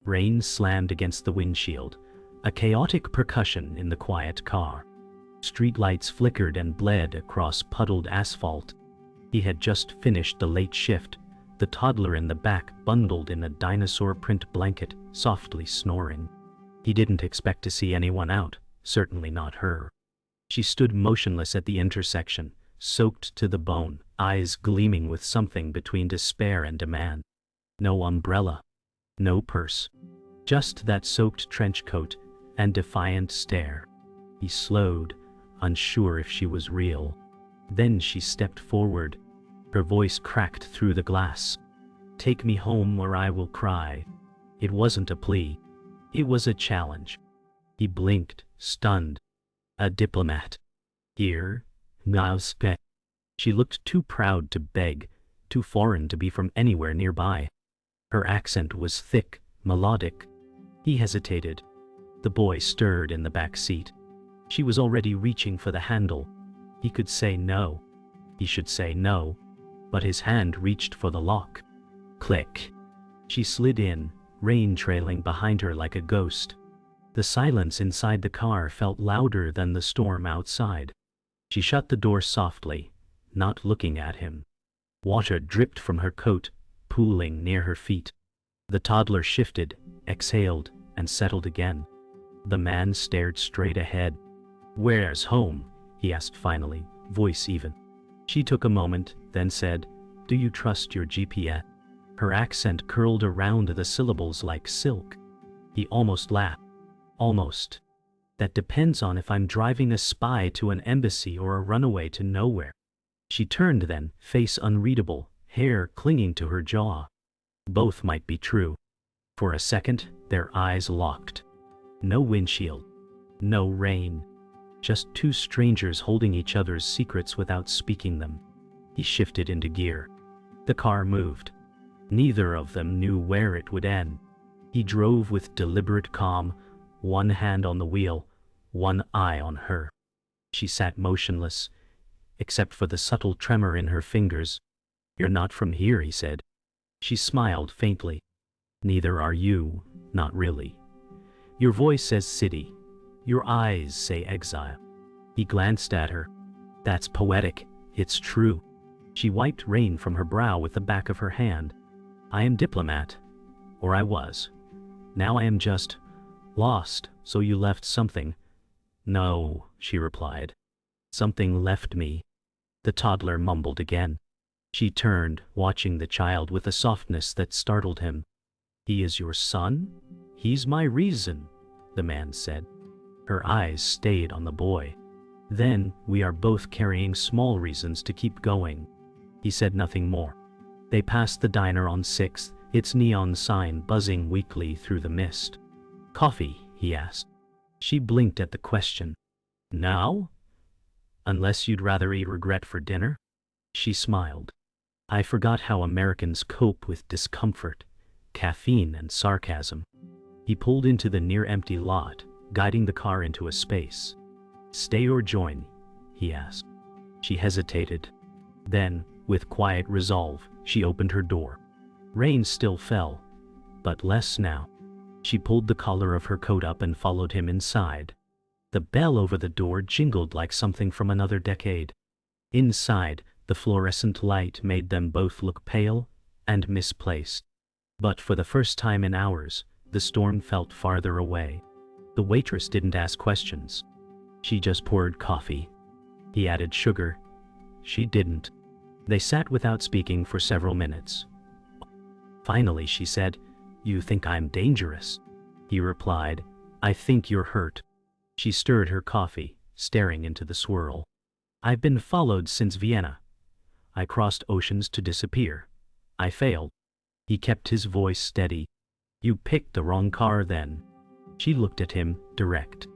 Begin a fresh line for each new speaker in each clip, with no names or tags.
Rain slammed against the windshield, a chaotic percussion in the quiet car. Streetlights flickered and bled across puddled asphalt. He had just finished the late shift, the toddler in the back bundled in a dinosaur print blanket, softly snoring. He didn't expect to see anyone out, certainly not her. She stood motionless at the intersection, soaked to the bone, eyes gleaming with something between despair and demand. No umbrella, no purse, just that soaked trench coat and defiant stare. He slowed, unsure if she was real. Then she stepped forward. Her voice cracked through the glass. "Take me home or I will cry." It wasn't a plea. It was a challenge. He blinked, stunned. A diplomat. Here? Nowspe. She looked too proud to beg, too foreign to be from anywhere nearby. Her accent was thick, melodic. He hesitated. The boy stirred in the back seat. She was already reaching for the handle. He could say no. He should say no. But his hand reached for the lock. Click. She slid in, rain trailing behind her like a ghost. The silence inside the car felt louder than the storm outside. She shut the door softly, not looking at him. Water dripped from her coat, pooling near her feet. The toddler shifted, exhaled, and settled again. The man stared straight ahead. "Where's home?" he asked finally, voice even. She took a moment, then said, "Do you trust your GPS?" Her accent curled around the syllables like silk. He almost laughed. "Almost. That depends on if I'm driving a spy to an embassy or a runaway to nowhere." She turned then, face unreadable, hair clinging to her jaw. Both might be true. For a second, their eyes locked. No windshield. No rain. Just two strangers holding each other's secrets without speaking them. He shifted into gear. The car moved. Neither of them knew where it would end. He drove with deliberate calm, one hand on the wheel, one eye on her. She sat motionless, except for the subtle tremor in her fingers. "You're not from here," he said. She smiled faintly. "Neither are you, not really. Your voice says city. Your eyes say exile." He glanced at her. "That's poetic. It's true." She wiped rain from her brow with the back of her hand. "I am Diplomat. Or I was. Now I am just lost, so you left something." "No," she replied. "Something left me." The toddler mumbled again. She turned, watching the child with a softness that startled him. "He is your son? He's my reason," the man said. Her eyes stayed on the boy. "Then we are both carrying small reasons to keep going." He said nothing more. They passed the diner on 6th, its neon sign buzzing weakly through the mist. "Coffee?" he asked. She blinked at the question. "Now? Unless you'd rather eat regret for dinner?" She smiled. "I forgot how Americans cope with discomfort, caffeine and sarcasm." He pulled into the near-empty lot, guiding the car into a space. "Stay or join?" he asked. She hesitated. Then, with quiet resolve, she opened her door. Rain still fell, but less now. She pulled the collar of her coat up and followed him inside. The bell over the door jingled like something from another decade. Inside, the fluorescent light made them both look pale and misplaced. But for the first time in hours, the storm felt farther away. The waitress didn't ask questions. She just poured coffee. He added sugar. She didn't. They sat without speaking for several minutes. Finally, she said, "You think I'm dangerous?" He replied, "I think you're hurt." She stirred her coffee, staring into the swirl. "I've been followed since Vienna. I crossed oceans to disappear. I failed." He kept his voice steady. "You picked the wrong car then." She looked at him, direct.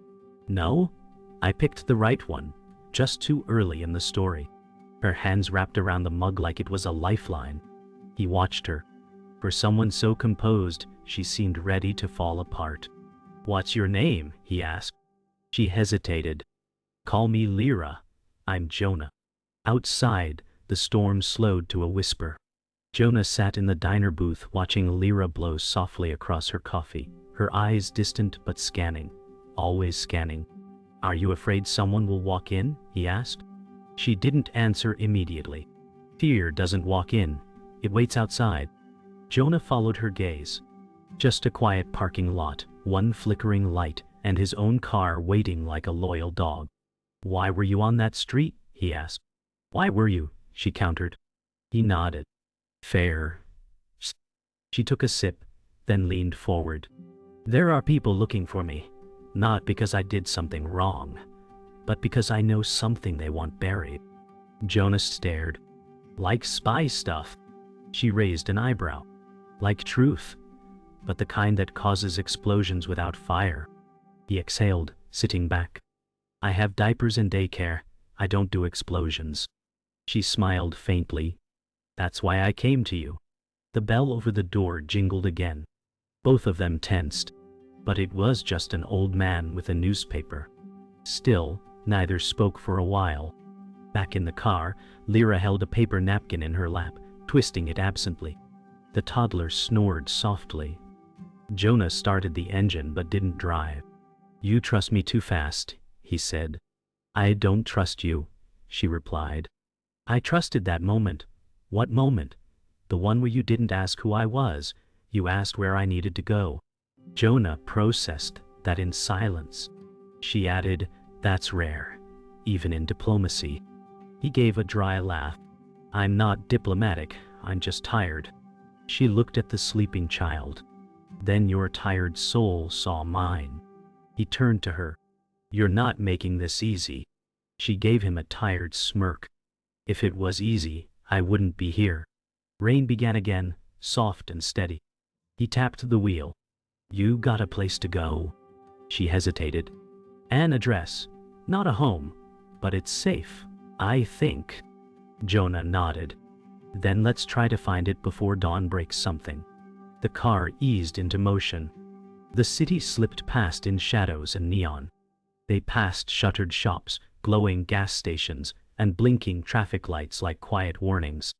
"No, I picked the right one, just too early in the story." Her hands wrapped around the mug like it was a lifeline. He watched her. For someone so composed, she seemed ready to fall apart. "What's your name?" he asked. She hesitated. "Call me Lyra. I'm Jonah." Outside, the storm slowed to a whisper. Jonah sat in the diner booth watching Lyra blow softly across her coffee, her eyes distant but scanning, always scanning. "Are you afraid someone will walk in?" he asked. She didn't answer immediately. Fear doesn't walk in, it waits outside. Jonah followed her gaze. Just a quiet parking lot, one flickering light, and his own car waiting like a loyal dog. "Why were you on that street?" he asked. "Why were you?" she countered. He nodded. "Fair." She took a sip, then leaned forward. "There are people looking for me, not because I did something wrong, but because I know something they want buried." Jonah stared. "Like spy stuff?" She raised an eyebrow. "Like truth, but the kind that causes explosions without fire." He exhaled, sitting back. "I have diapers and daycare, I don't do explosions." She smiled faintly. "That's why I came to you." The bell over the door jingled again. Both of them tensed. But it was just an old man with a newspaper. Still, neither spoke for a while. Back in the car, Lyra held a paper napkin in her lap, twisting it absently. The toddler snored softly. Jonah started the engine but didn't drive. "You trust me too fast," he said. "I don't trust you," she replied. "I trusted that moment." "What moment?" "The one where you didn't ask who I was. You asked where I needed to go." Jonah processed that in silence. She added, "That's rare, even in diplomacy." He gave a dry laugh. "I'm not diplomatic, I'm just tired." She looked at the sleeping child. "Then your tired soul saw mine." He turned to her. "You're not making this easy." She gave him a tired smirk. "If it was easy, I wouldn't be here." Rain began again, soft and steady. He tapped the wheel. "You got a place to go?" She hesitated. "An address. Not a home, but it's safe, I think." Jonah nodded. "Then let's try to find it before dawn breaks something." The car eased into motion. The city slipped past in shadows and neon. They passed shuttered shops, glowing gas stations, and blinking traffic lights like quiet warnings.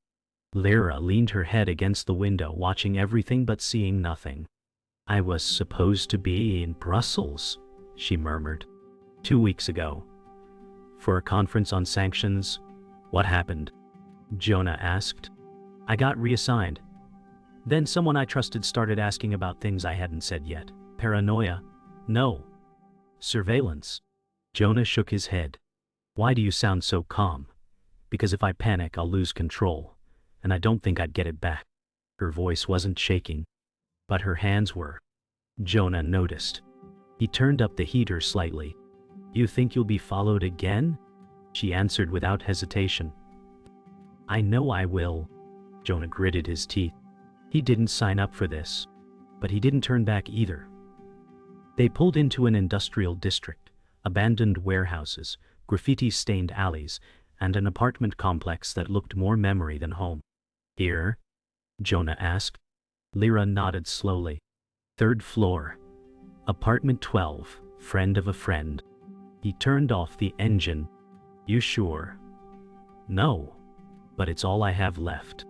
Lyra leaned her head against the window, watching everything but seeing nothing. "I was supposed to be in Brussels," she murmured. 2 weeks ago. For a conference on sanctions." "What happened?" Jonah asked. "I got reassigned. Then someone I trusted started asking about things I hadn't said yet." "Paranoia?" "No. Surveillance." Jonah shook his head. "Why do you sound so calm?" "Because if I panic, I'll lose control, and I don't think I'd get it back." Her voice wasn't shaking, but her hands were. Jonah noticed. He turned up the heater slightly. "You think you'll be followed again?" She answered without hesitation. "I know I will." Jonah gritted his teeth. He didn't sign up for this, but he didn't turn back either. They pulled into an industrial district, abandoned warehouses, graffiti-stained alleys, and an apartment complex that looked more memory than home. "Here?" Jonah asked. Lyra nodded slowly. "Third floor. Apartment 12, friend of a friend." He turned off the engine. "You sure?" "No, but it's all I have left."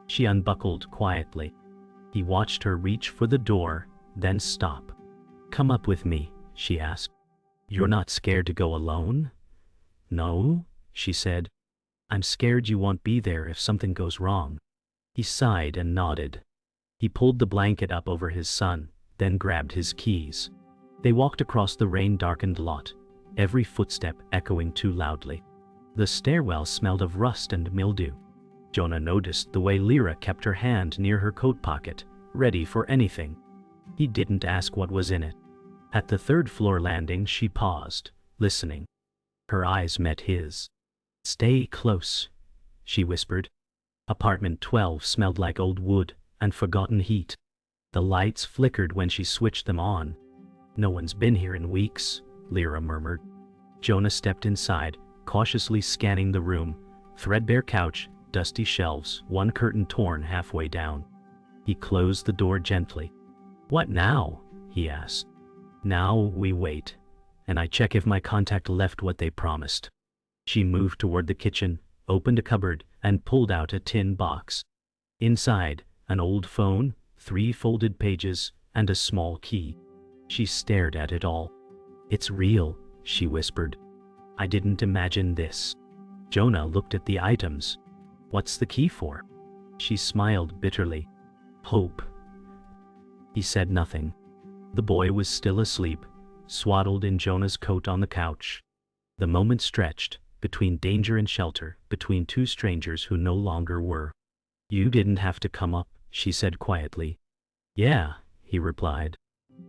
She unbuckled quietly. He watched her reach for the door, then stop. "Come up with me," she asked. "You're not scared to go alone?" "No," she said. "I'm scared you won't be there if something goes wrong." He sighed and nodded. He pulled the blanket up over his son, then grabbed his keys. They walked across the rain-darkened lot, every footstep echoing too loudly. The stairwell smelled of rust and mildew. Jonah noticed the way Lyra kept her hand near her coat pocket, ready for anything. He didn't ask what was in it. At the third-floor landing, she paused, listening. Her eyes met his. "Stay close," she whispered. Apartment 12 smelled like old wood and forgotten heat. The lights flickered when she switched them on. "No one's been here in weeks," Lyra murmured. Jonah stepped inside, cautiously scanning the room. Threadbare couch, dusty shelves, one curtain torn halfway down. He closed the door gently. "What now?" he asked. "Now we wait, and I check if my contact left what they promised." She moved toward the kitchen, opened a cupboard, and pulled out a tin box. Inside, an old phone, 3 folded pages, and a small key. She stared at it all. "It's real," she whispered. "I didn't imagine this." Jonah looked at the items. "What's the key for?" She smiled bitterly. "Hope." He said nothing. The boy was still asleep, swaddled in Jonah's coat on the couch. The moment stretched, between danger and shelter, between 2 strangers who no longer were. "You didn't have to come up," she said quietly. "Yeah," he replied.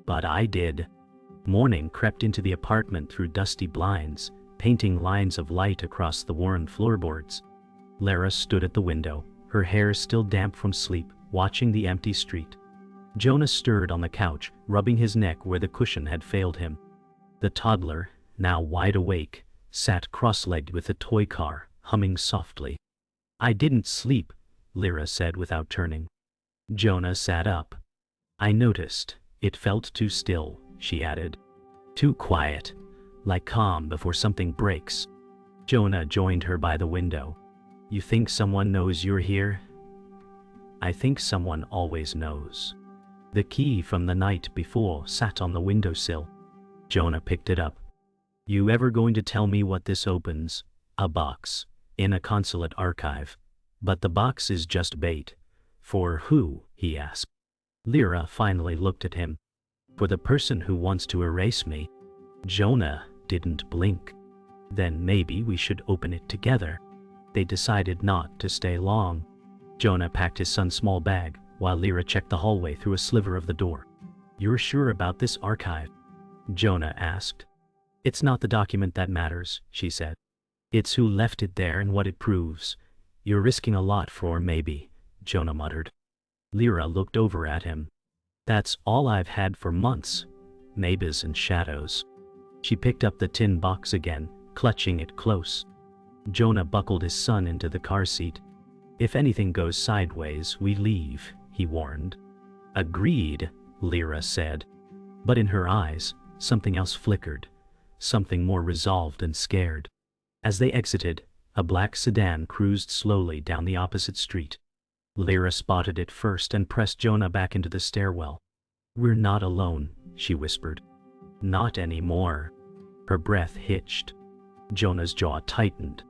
"But I did." Morning crept into the apartment through dusty blinds, painting lines of light across the worn floorboards. Lara stood at the window, her hair still damp from sleep, watching the empty street. Jonah stirred on the couch, rubbing his neck where the cushion had failed him. The toddler, now wide awake, sat cross-legged with a toy car, humming softly. "I didn't sleep," Lyra said without turning. Jonah sat up. "I noticed. It felt too still," she added. "Too quiet. Like calm before something breaks." Jonah joined her by the window. "You think someone knows you're here?" "I think someone always knows." The key from the night before sat on the windowsill. Jonah picked it up. "You ever going to tell me what this opens?" "A box. In a consulate archive. But the box is just bait." "For who?" he asked. Lyra finally looked at him. "For the person who wants to erase me." Jonah didn't blink. "Then maybe we should open it together." They decided not to stay long. Jonah packed his son's small bag, while Lyra checked the hallway through a sliver of the door. "You're sure about this archive?" Jonah asked. "It's not the document that matters," she said. "It's who left it there and what it proves." "You're risking a lot for maybe," Jonah muttered. Lyra looked over at him. "That's all I've had for months. Maybes and shadows." She picked up the tin box again, clutching it close. Jonah buckled his son into the car seat. "If anything goes sideways, we leave," he warned. "Agreed," Lyra said. But in her eyes, something else flickered, something more resolved and scared. As they exited, a black sedan cruised slowly down the opposite street. Lyra spotted it first and pressed Jonah back into the stairwell. "We're not alone," she whispered. "Not anymore." Her breath hitched. Jonah's jaw tightened.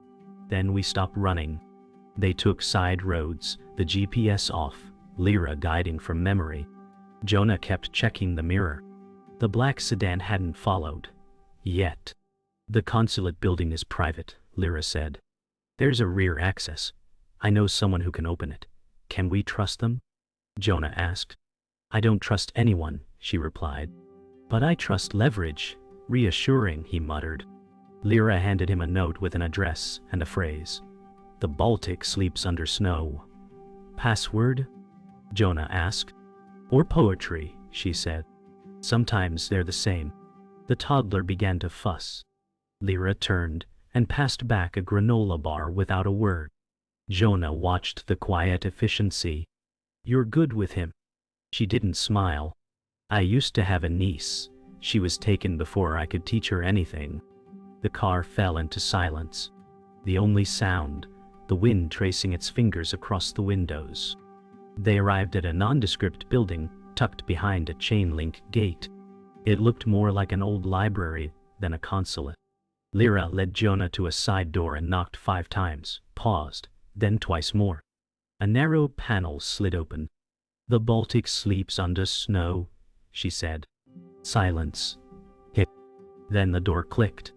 Then we stopped running. They took side roads, the GPS off, Lyra guiding from memory. Jonah kept checking the mirror. The black sedan hadn't followed. Yet. "The consulate building is private," Lyra said. "There's a rear access. I know someone who can open it. Can we trust them?" Jonah asked. "I don't trust anyone," she replied. "But I trust leverage." "Reassuring," he muttered. Lyra handed him a note with an address and a phrase. "The Baltic sleeps under snow." "Password?" Jonah asked. "Or poetry," she said. "Sometimes they're the same." The toddler began to fuss. Lyra turned and passed back a granola bar without a word. Jonah watched the quiet efficiency. "You're good with him." She didn't smile. "I used to have a niece. She was taken before I could teach her anything." The car fell into silence. The only sound, the wind tracing its fingers across the windows. They arrived at a nondescript building tucked behind a chain-link gate. It looked more like an old library than a consulate. Lyra led Jonah to a side door and knocked 5 times, paused, then twice more. A narrow panel slid open. "The Baltic sleeps under snow," she said. Silence. Hip. Then the door clicked.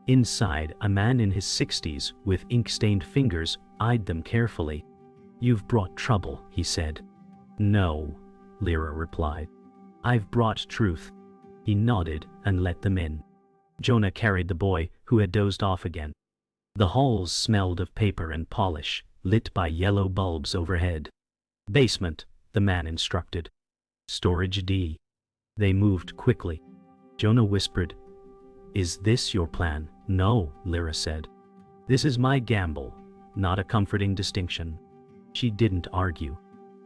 Inside, a man in his 60s with ink-stained fingers eyed them carefully. "You've brought trouble," he said. "No," Lyra replied. "I've brought truth." He nodded and let them in. Jonah carried the boy, who had dozed off again. The halls smelled of paper and polish, lit by yellow bulbs overhead. "Basement," the man instructed. "Storage D." They moved quickly. Jonah whispered, "Is this your plan?" "No," Lyra said. "This is my gamble, not a comforting distinction." She didn't argue.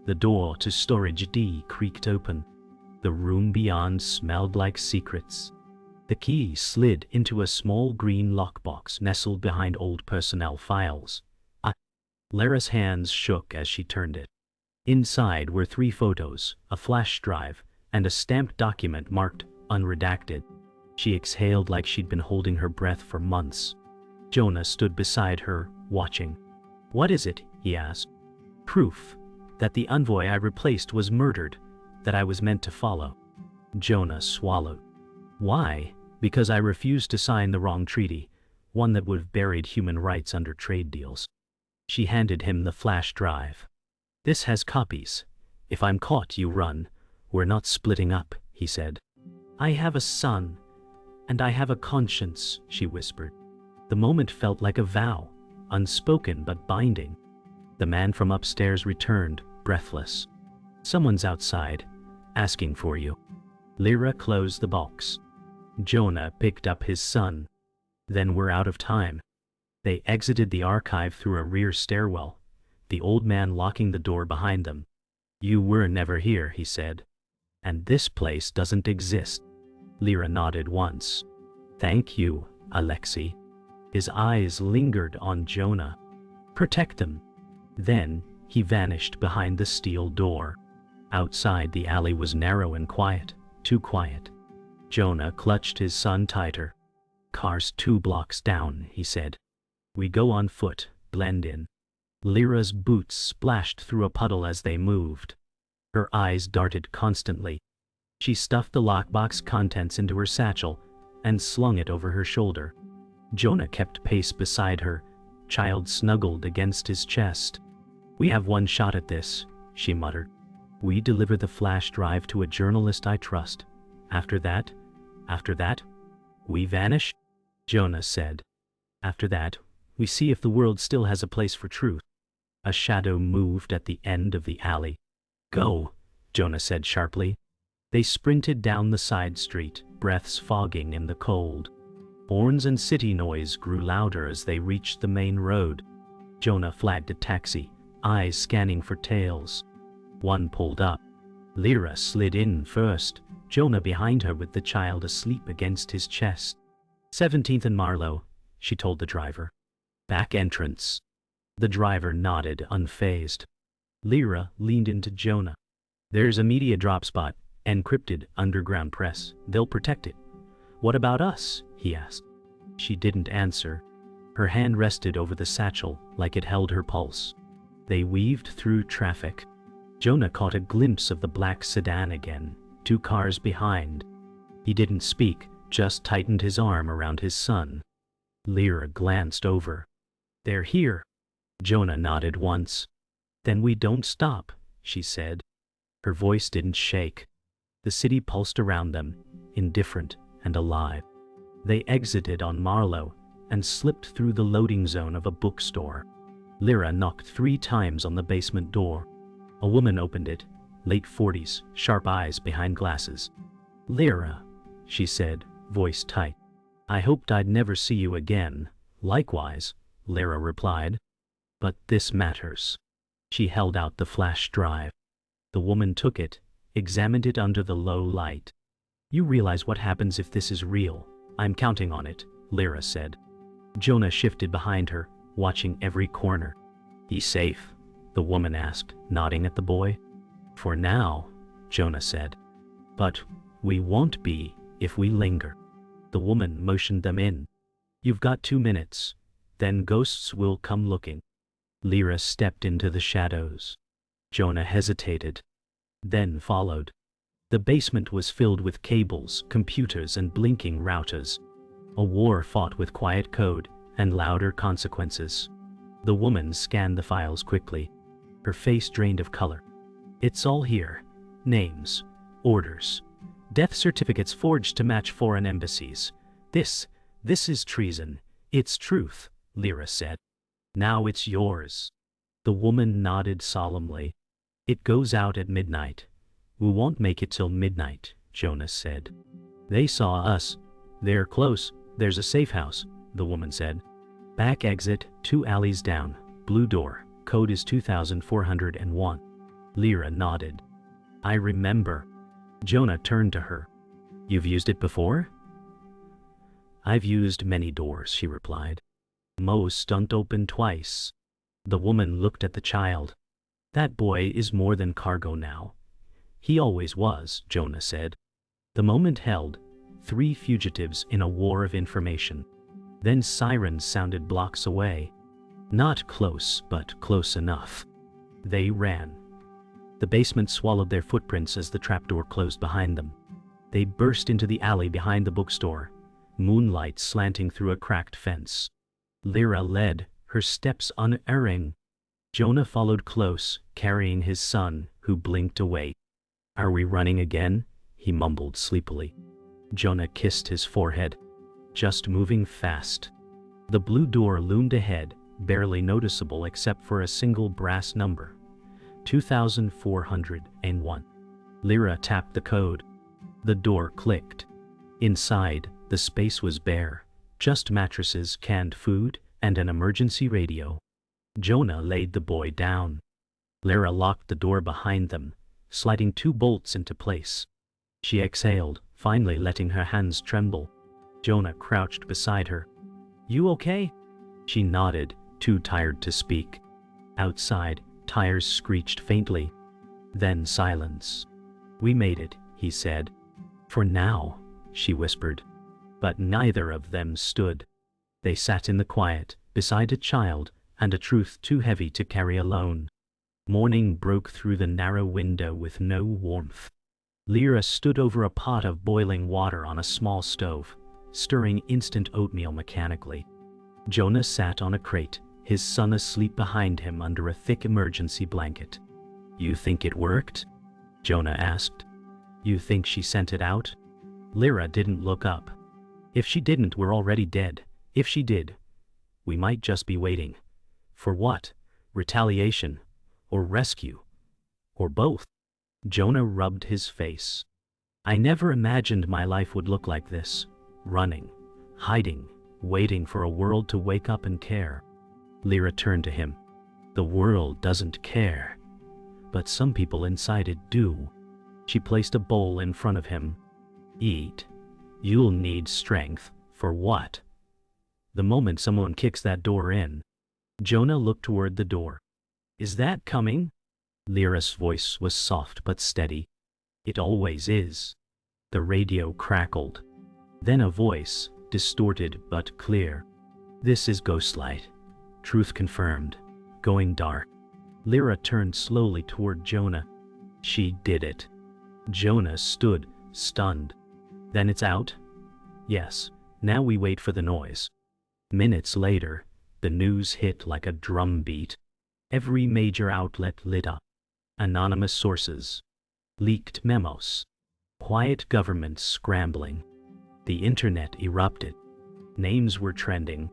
The door to Storage D creaked open. The room beyond smelled like secrets. The key slid into a small green lockbox nestled behind old personnel files. Lyra's hands shook as she turned it. Inside were 3 photos, a flash drive, and a stamped document marked unredacted. She exhaled like she'd been holding her breath for months. Jonah stood beside her, watching. "What is it?" he asked. "Proof that the envoy I replaced was murdered, that I was meant to follow." Jonah swallowed. "Why?" "Because I refused to sign the wrong treaty, one that would have buried human rights under trade deals." She handed him the flash drive. "This has copies. If I'm caught, you run. We're not splitting up," he said. "I have a son, and I have a conscience," she whispered. The moment felt like a vow, unspoken but binding. The man from upstairs returned, breathless. "Someone's outside, asking for you." Lyra closed the box. Jonah picked up his son. "Then we're out of time." They exited the archive through a rear stairwell, the old man locking the door behind them. "You were never here," he said. "And this place doesn't exist." Lyra nodded once. "Thank you, Alexei." His eyes lingered on Jonah. "Protect them." Then he vanished behind the steel door. Outside, the alley was narrow and quiet, too quiet. Jonah clutched his son tighter. "Car's 2 blocks down," he said. "We go on foot, blend in." Lyra's boots splashed through a puddle as they moved. Her eyes darted constantly. She stuffed the lockbox contents into her satchel and slung it over her shoulder. Jonah kept pace beside her, child snuggled against his chest. "We have one shot at this," she muttered. "We deliver the flash drive to a journalist I trust. After that, we vanish," Jonah said. "After that, we see if the world still has a place for truth." A shadow moved at the end of the alley. "Go," Jonah said sharply. They sprinted down the side street, breaths fogging in the cold. Horns and city noise grew louder as they reached the main road. Jonah flagged a taxi, eyes scanning for tails. One pulled up. Lyra slid in first, Jonah behind her with the child asleep against his chest. 17th and Marlowe, she told the driver. "Back entrance." The driver nodded, unfazed. Lyra leaned into Jonah. "There's a media drop spot, encrypted underground press. They'll protect it." "What about us?" he asked. She didn't answer. Her hand rested over the satchel like it held her pulse. They weaved through traffic. Jonah caught a glimpse of the black sedan again, 2 cars behind. He didn't speak, just tightened his arm around his son. Lyra glanced over. "They're here." Jonah nodded once. "Then we don't stop," she said. Her voice didn't shake. The city pulsed around them, indifferent and alive. They exited on Marlowe and slipped through the loading zone of a bookstore. Lyra knocked 3 times on the basement door. A woman opened it, late 40s, sharp eyes behind glasses. "Lyra," she said, voice tight. "I hoped I'd never see you again." "Likewise," Lyra replied. "But this matters." She held out the flash drive. The woman took it, examined it under the low light. "You realize what happens if this is real?" "I'm counting on it," Lyra said. Jonah shifted behind her, watching every corner. "He's safe?" the woman asked, nodding at the boy. "For now," Jonah said. "But we won't be if we linger." The woman motioned them in. "You've got 2 minutes. Then ghosts will come looking." Lyra stepped into the shadows. Jonah hesitated, then followed. The basement was filled with cables, computers, and blinking routers. A war fought with quiet code and louder consequences. The woman scanned the files quickly. Her face drained of color. "It's all here. Names, orders, death certificates forged to match foreign embassies. This is treason. It's truth," Lyra said. "Now it's yours." The woman nodded solemnly. "It goes out at midnight." "We won't make it till midnight," Jonas said. "They saw us. They're close. There's a safe house," the woman said. "Back exit, 2 alleys down, blue door, code is 2401. Lyra nodded. "I remember." Jonah turned to her. "You've used it before?" "I've used many doors," she replied. "Most don't open twice." The woman looked at the child. That boy is more than cargo now. He always was, Jonah said. The moment held 3 fugitives in a war of information. Then sirens sounded blocks away. Not close, but close enough. They ran. The basement swallowed their footprints as the trapdoor closed behind them. They burst into the alley behind the bookstore, moonlight slanting through a cracked fence. Lyra led, her steps unerring. Jonah followed close, carrying his son, who blinked away. "Are we running again?" he mumbled sleepily. Jonah kissed his forehead. "Just moving fast." The blue door loomed ahead, barely noticeable except for a single brass number. 2401. Lyra tapped the code. The door clicked. Inside, the space was bare, just mattresses, canned food, and an emergency radio. Jonah laid the boy down. Lyra locked the door behind them, sliding 2 bolts into place. She exhaled, finally letting her hands tremble. Jonah crouched beside her. "You okay?" She nodded, too tired to speak. Outside, tires screeched faintly. Then silence. "We made it," he said. "For now," she whispered. But neither of them stood. They sat in the quiet, beside a child, and a truth too heavy to carry alone. Morning broke through the narrow window with no warmth. Lyra stood over a pot of boiling water on a small stove, stirring instant oatmeal mechanically. Jonah sat on a crate, his son asleep behind him under a thick emergency blanket. "You think it worked?" Jonah asked. "You think she sent it out?" Lyra didn't look up. "If she didn't, we're already dead. If she did, we might just be waiting. For what? Retaliation? Or rescue? Or both?" Jonah rubbed his face. "I never imagined my life would look like this. Running, hiding, waiting for a world to wake up and care." Lyra turned to him. "The world doesn't care. But some people inside it do." She placed a bowl in front of him. "Eat. You'll need strength. For what?" "The moment someone kicks that door in." Jonah looked toward the door. "Is that coming?" Lyra's voice was soft but steady. "It always is." The radio crackled. Then a voice, distorted but clear. "This is Ghostlight. Truth confirmed. Going dark." Lyra turned slowly toward Jonah. "She did it." Jonah stood, stunned. "Then it's out?" "Yes. Now we wait for the noise." Minutes later, the news hit like a drum beat. Every major outlet lit up. Anonymous sources. Leaked memos. Quiet governments scrambling. The internet erupted. Names were trending.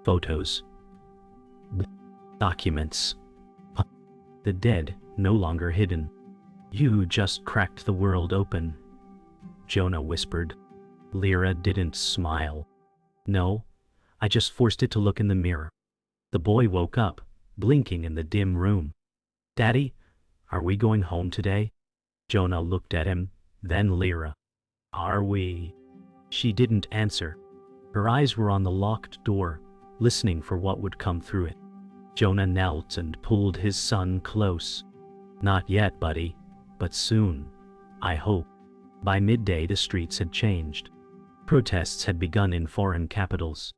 Photos. Documents. The dead, no longer hidden. "You just cracked the world open," Jonah whispered. Lyra didn't smile. "No, I just forced it to look in the mirror." The boy woke up, blinking in the dim room. "Daddy, are we going home today?" Jonah looked at him, then Lyra. "Are we?" She didn't answer. Her eyes were on the locked door, listening for what would come through it. Jonah knelt and pulled his son close. "Not yet, buddy, but soon, I hope." By midday the streets had changed. Protests had begun in foreign capitals.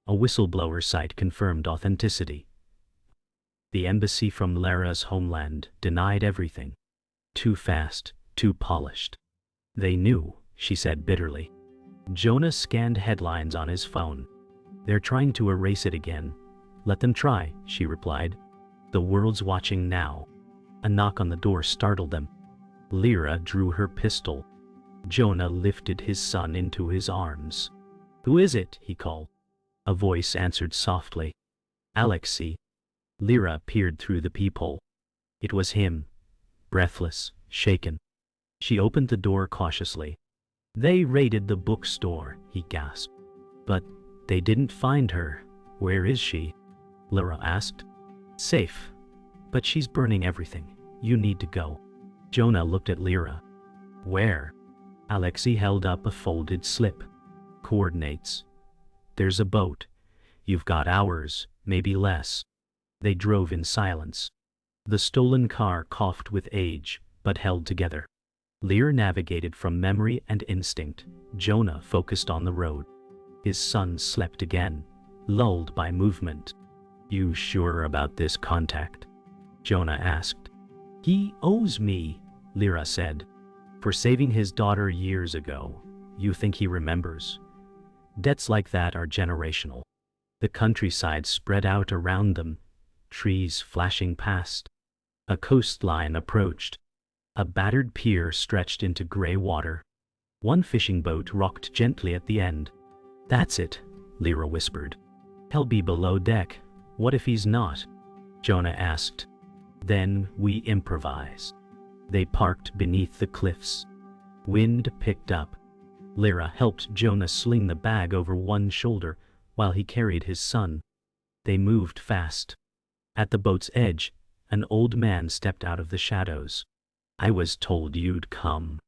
A whistleblower site confirmed authenticity. The embassy from Lyra's homeland denied everything. Too fast, too polished. "They knew," she said bitterly. Jonah scanned headlines on his phone. "They're trying to erase it again." "Let them try," she replied. "The world's watching now." A knock on the door startled them. Lyra drew her pistol. Jonah lifted his son into his arms. "Who is it?" he called. A voice answered softly. "Alexei." Lyra peered through the peephole. It was him, breathless, shaken. She opened the door cautiously. "They raided the bookstore," he gasped. "But they didn't find her. Where is she?" Lyra asked. "Safe. But she's burning everything. You need to go." Jonah looked at Lyra. "Where?" Alexei held up a folded slip. "Coordinates. There's a boat. You've got hours, maybe less." They drove in silence. The stolen car coughed with age, but held together. Lyra navigated from memory and instinct. Jonah focused on the road. His son slept again, lulled by movement. "You sure about this contact?" Jonah asked. "He owes me," Lyra said. "For saving his daughter years ago. You think he remembers?" Debts like that are generational. The countryside spread out around them, trees flashing past. A coastline approached. A battered pier stretched into gray water. One fishing boat rocked gently at the end. "That's it," Lyra whispered. "He'll be below deck. What if he's not?" Jonah asked. "Then we improvise." They parked beneath the cliffs. Wind picked up. Lyra helped Jonah sling the bag over one shoulder while he carried his son. They moved fast. At the boat's edge, an old man stepped out of the shadows. "I was told you'd come."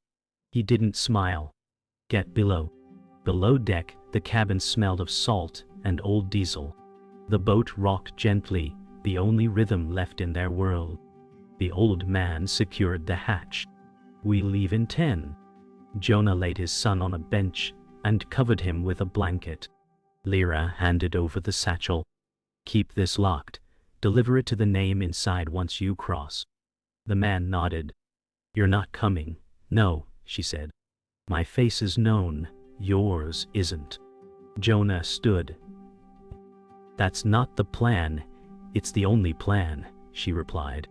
He didn't smile. "Get below." Below deck, the cabin smelled of salt and old diesel. The boat rocked gently, the only rhythm left in their world. The old man secured the hatch. "We leave in 10. Jonah laid his son on a bench and covered him with a blanket. Lyra handed over the satchel. "Keep this locked. Deliver it to the name inside once you cross." The man nodded. "You're not coming." "No," she said. "My face is known. Yours isn't." Jonah stood. "That's not the plan. It's the only plan," she replied.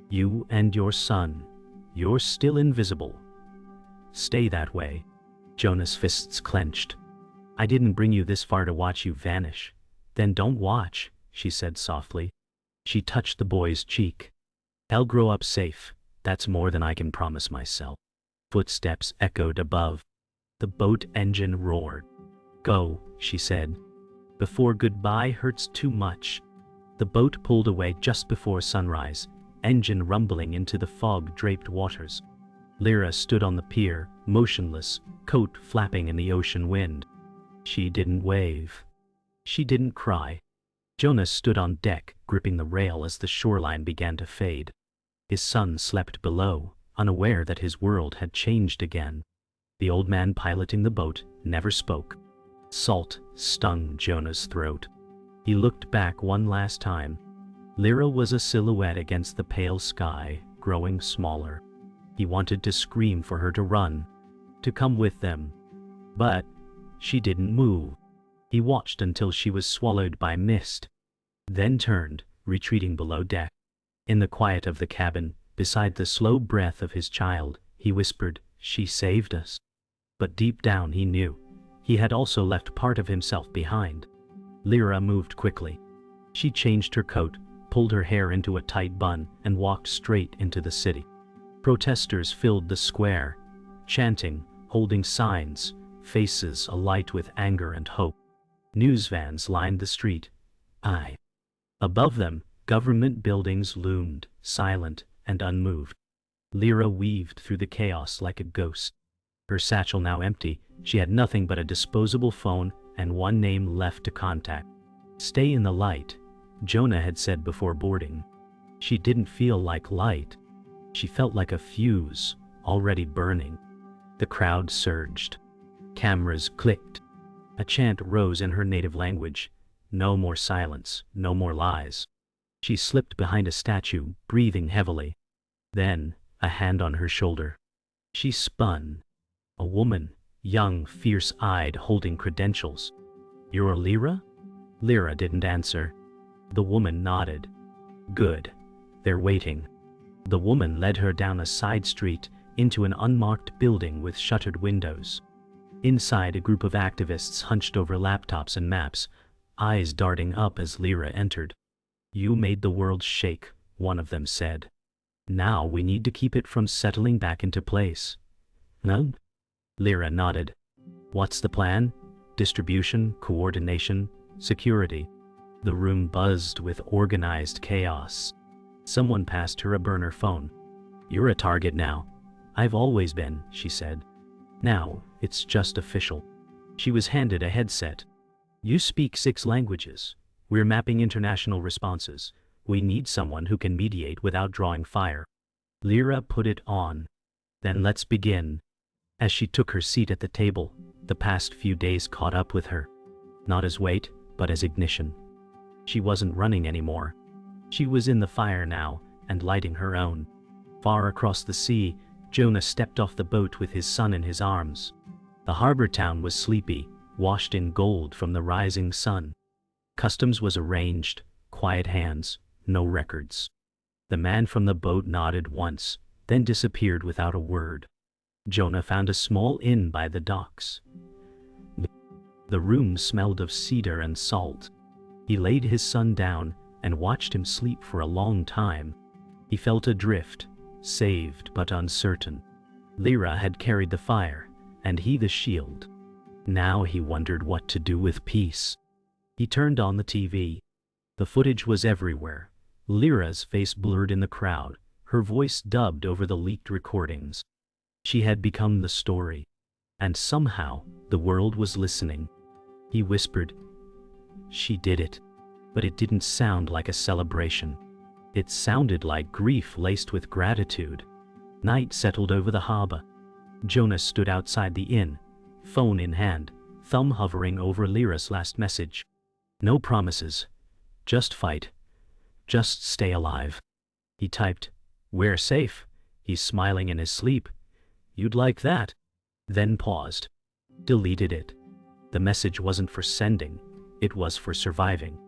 "You and your son. You're still invisible. Stay that way." Jonah's fists clenched. "I didn't bring you this far to watch you vanish." "Then don't watch," she said softly. She touched the boy's cheek. "I'll grow up safe. That's more than I can promise myself." Footsteps echoed above. The boat engine roared. "Go," she said, "before goodbye hurts too much." The boat pulled away just before sunrise, engine rumbling into the fog-draped waters. Lyra stood on the pier, motionless, coat flapping in the ocean wind. She didn't wave. She didn't cry. Jonah stood on deck, gripping the rail as the shoreline began to fade. His son slept below, unaware that his world had changed again. The old man piloting the boat never spoke. Salt stung Jonah's throat. He looked back one last time. Lyra was a silhouette against the pale sky, growing smaller. He wanted to scream for her to run, to come with them. But she didn't move. He watched until she was swallowed by mist, then turned, retreating below deck. In the quiet of the cabin, beside the slow breath of his child, he whispered, "She saved us." But deep down he knew. He had also left part of himself behind. Lyra moved quickly. She changed her coat, pulled her hair into a tight bun, and walked straight into the city. Protesters filled the square, chanting, holding signs, faces alight with anger and hope. News vans lined the street. Above them, government buildings loomed, silent and unmoved. Lyra weaved through the chaos like a ghost. Her satchel now empty, she had nothing but a disposable phone and one name left to contact. "Stay in the light," Jonah had said before boarding. She didn't feel like light. She felt like a fuse, already burning. The crowd surged. Cameras clicked. A chant rose in her native language. No more silence, no more lies. She slipped behind a statue, breathing heavily. Then, a hand on her shoulder. She spun. A woman, young, fierce-eyed, holding credentials. "You're Lyra?" Lyra didn't answer. The woman nodded. "Good. They're waiting." The woman led her down a side street into an unmarked building with shuttered windows. Inside, a group of activists hunched over laptops and maps, eyes darting up as Lyra entered. "You made the world shake," one of them said. "Now we need to keep it from settling back into place." "No?" Lyra nodded. "What's the plan? Distribution, coordination, security." The room buzzed with organized chaos. Someone passed her a burner phone. "You're a target now." "I've always been," she said. "Now, it's just official." She was handed a headset. "You speak 6 languages. We're mapping international responses. We need someone who can mediate without drawing fire. Lyra put it on. Then let's begin. As she took her seat at the table, the past few days caught up with her. Not as weight, but as ignition. She wasn't running anymore. She was in the fire now, and lighting her own. Far across the sea, Jonah stepped off the boat with his son in his arms. The harbor town was sleepy, washed in gold from the rising sun. Customs was arranged, quiet hands, no records. The man from the boat nodded once, then disappeared without a word. Jonah found a small inn by the docks. The room smelled of cedar and salt. He laid his son down and watched him sleep for a long time. He felt adrift, saved but uncertain. Lyra had carried the fire, and he the shield. Now he wondered what to do with peace. He turned on the TV. The footage was everywhere. Lyra's face blurred in the crowd, her voice dubbed over the leaked recordings. She had become the story. And somehow, the world was listening. He whispered, "She did it." But it didn't sound like a celebration. It sounded like grief laced with gratitude. Night settled over the harbor. Jonah stood outside the inn, phone in hand, thumb hovering over Lyra's last message. No promises. Just fight. Just stay alive. He typed, "We're safe. He's smiling in his sleep. You'd like that." Then paused. Deleted it. The message wasn't for sending. It was for surviving.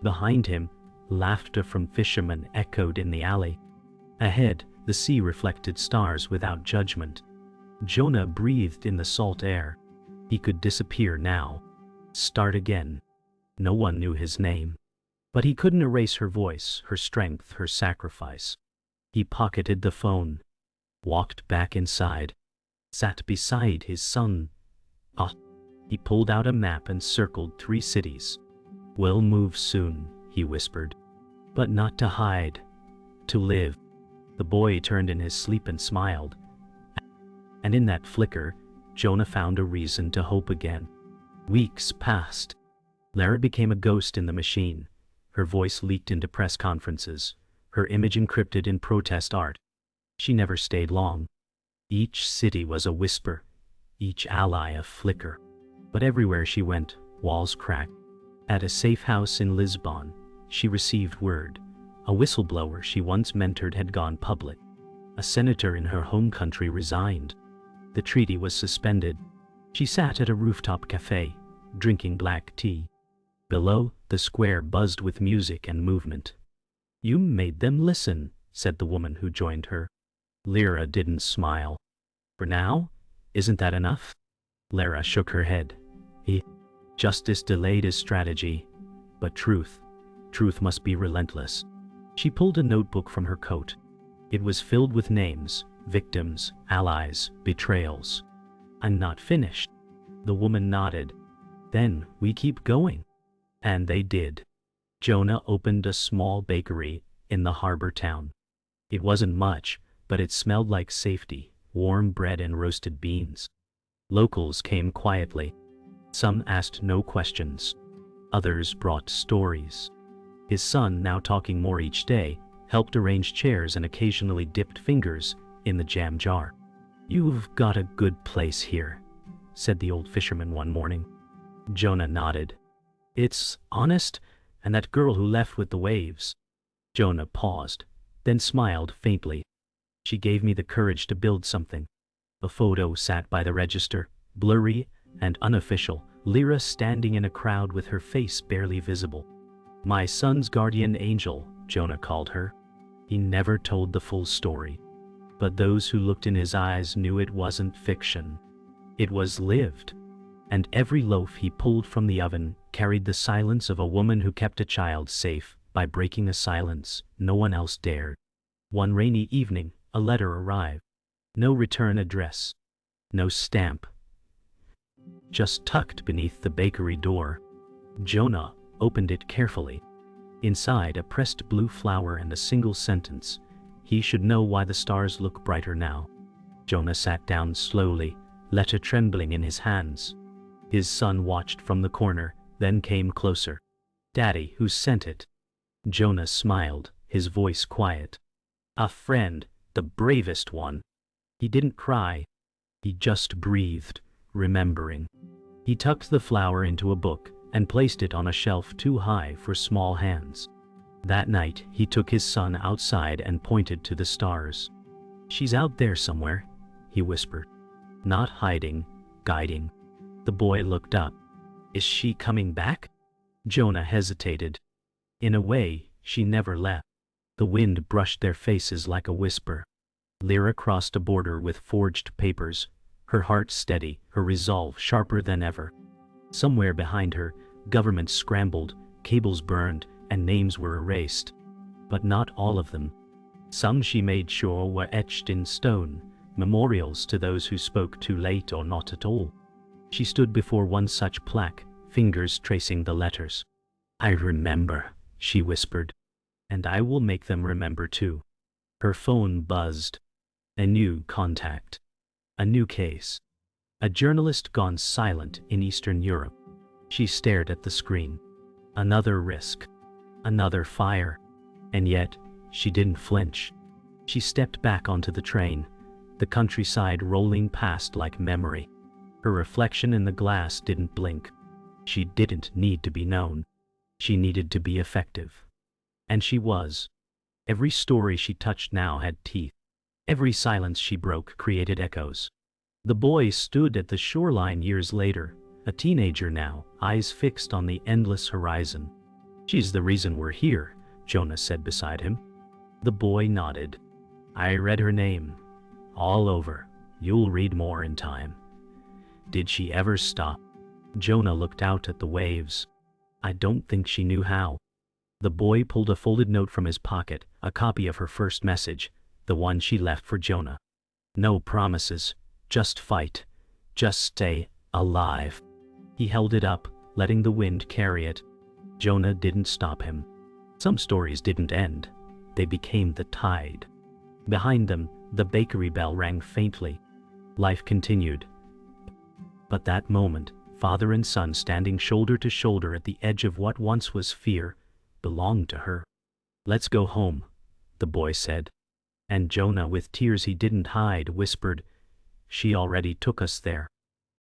Behind him, laughter from fishermen echoed in the alley. Ahead, the sea reflected stars without judgment. Jonah breathed in the salt air. He could disappear now. Start again. No one knew his name. But he couldn't erase her voice, her strength, her sacrifice. He pocketed the phone. Walked back inside. Sat beside his son. He pulled out a map and circled 3 cities. "We'll move soon," he whispered. But not to hide. To live. The boy turned in his sleep and smiled. And in that flicker, Jonah found a reason to hope again. Weeks passed. Lara became a ghost in the machine. Her voice leaked into press conferences, her image encrypted in protest art. She never stayed long. Each city was a whisper, each ally a flicker. But everywhere she went, walls cracked. At a safe house in Lisbon, she received word. A whistleblower she once mentored had gone public. A senator in her home country resigned. The treaty was suspended. She sat at a rooftop cafe, drinking black tea. Below, the square buzzed with music and movement. "You made them listen," said the woman who joined her. Lyra didn't smile. "For now? Isn't that enough?" Lara shook her head. Justice delayed is strategy. But truth must be relentless." She pulled a notebook from her coat. It was filled with names, victims, allies, betrayals. "I'm not finished." The woman nodded. "Then we keep going." And they did. Jonah opened a small bakery in the harbor town. It wasn't much, but it smelled like safety, warm bread and roasted beans. Locals came quietly. Some asked no questions. Others brought stories. His son, now talking more each day, helped arrange chairs and occasionally dipped fingers in the jam jar. "You've got a good place here," said the old fisherman one morning. Jonah nodded. "It's honest, and that girl who left with the waves." Jonah paused, then smiled faintly. "She gave me the courage to build something." A photo sat by the register, blurry and unofficial, Lyra standing in a crowd with her face barely visible. "My son's guardian angel," Jonah called her. He never told the full story. But those who looked in his eyes knew it wasn't fiction. It was lived. And every loaf he pulled from the oven carried the silence of a woman who kept a child safe by breaking a silence no one else dared. One rainy evening, a letter arrived. No return address. No stamp. Just tucked beneath the bakery door. Jonah opened it carefully. Inside, a pressed blue flower and a single sentence. He should know why the stars look brighter now. Jonah sat down slowly, letter trembling in his hands. His son watched from the corner, then came closer. "Daddy, who sent it?" Jonah smiled, his voice quiet. A friend, the bravest one. He didn't cry. He just breathed, remembering. He tucked the flower into a book and placed it on a shelf too high for small hands. That night, he took his son outside and pointed to the stars. "She's out there somewhere," he whispered. Not hiding, guiding. The boy looked up. "Is she coming back?" Jonah hesitated. In a way, she never left. The wind brushed their faces like a whisper. Lyra crossed a border with forged papers, her heart steady, her resolve sharper than ever. Somewhere behind her, governments scrambled, cables burned, and names were erased. But not all of them. Some she made sure were etched in stone, memorials to those who spoke too late or not at all. She stood before one such plaque, fingers tracing the letters. "I remember," she whispered. "And I will make them remember too." Her phone buzzed. A new contact. A new case. A journalist gone silent in Eastern Europe. She stared at the screen. Another risk. Another fire. And yet, she didn't flinch. She stepped back onto the train, the countryside rolling past like memory. Her reflection in the glass didn't blink. She didn't need to be known. She needed to be effective. And she was. Every story she touched now had teeth. Every silence she broke created echoes. The boy stood at the shoreline years later, a teenager now, eyes fixed on the endless horizon. "She's the reason we're here," Jonah said beside him. The boy nodded. "I read her name. All over. You'll read more in time." Did she ever stop? Jonah looked out at the waves. I don't think she knew how. The boy pulled a folded note from his pocket, a copy of her first message, the one she left for Jonah. "No promises, just fight. Just stay alive." He held it up, letting the wind carry it. Jonah didn't stop him. Some stories didn't end. They became the tide. Behind them, the bakery bell rang faintly. Life continued. But that moment, father and son standing shoulder to shoulder at the edge of what once was fear, belonged to her. "Let's go home," the boy said. And Jonah, with tears he didn't hide, whispered, "She already took us there."